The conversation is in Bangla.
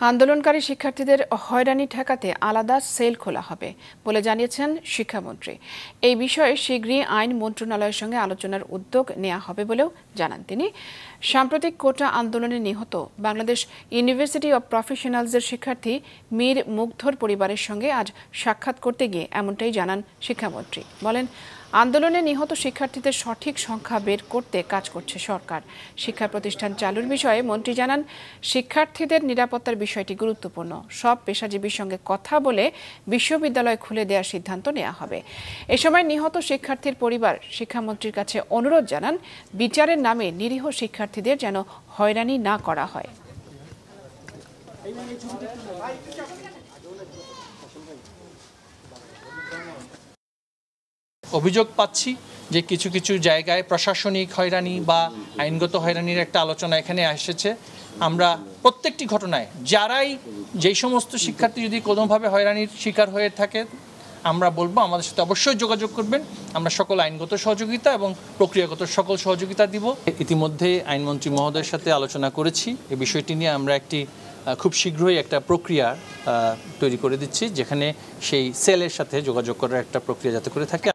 আন্দোলনকারী শিক্ষার্থীদের হয়রানি ঠেকাতে আলাদা সেল খোলা হবে বলে জানিয়েছেন শিক্ষামন্ত্রী। এই বিষয়ে শীঘ্রই আইন মন্ত্রণালয়ের সঙ্গে আলোচনার উদ্যোগ নেওয়া হবে বলেও জানান তিনি। সাম্প্রতিক কোটা আন্দোলনে নিহত বাংলাদেশ ইউনিভার্সিটি অব প্রফেশনালসের শিক্ষার্থী মীর মুগ্ধর পরিবারের সঙ্গে আজ সাক্ষাৎ করতে গিয়ে এমনটাই জানান শিক্ষামন্ত্রী। বলেন, আন্দোলনে নিহত শিক্ষার্থীদের সঠিক সংখ্যা বের করতে কাজ করছে সরকার। শিক্ষা প্রতিষ্ঠান চালুর বিষয়ে মন্ত্রী জানান, শিক্ষার্থীদের নিরাপত্তার বিষয়টি গুরুত্বপূর্ণ। সব পেশাজীবীর সঙ্গে কথা বলে বিশ্ববিদ্যালয় খুলে দেওয়ার সিদ্ধান্ত নেওয়া হবে। এ সময় নিহত শিক্ষার্থীর পরিবার শিক্ষামন্ত্রীর কাছে অনুরোধ জানান, বিচারের নামে নিরীহ শিক্ষার্থীদের যেন হয়রানি না করা হয়। অভিযোগ পাচ্ছি যে কিছু কিছু জায়গায় প্রশাসনিক হয়রানি বা আইনগত হয়রানির একটা আলোচনা এখানে এসেছে। আমরা প্রত্যেকটি ঘটনায় যেই সমস্ত শিক্ষার্থী যদি কোনোভাবে হয়রানির শিকার হয়ে থাকে, আমরা বলবো আমাদের সাথে অবশ্যই যোগাযোগ করবেন। আমরা সকল আইনগত সহযোগিতা এবং প্রক্রিয়াগত সকল সহযোগিতা দিব। ইতিমধ্যে আইনমন্ত্রী মহোদয়ের সাথে আলোচনা করেছি। এই বিষয়টি নিয়ে আমরা খুব শীঘ্রই একটা প্রক্রিয়া তৈরি করে দিচ্ছি, যেখানে সেই সেলের সাথে যোগাযোগ করার একটা প্রক্রিয়া যাতে করে থাকে।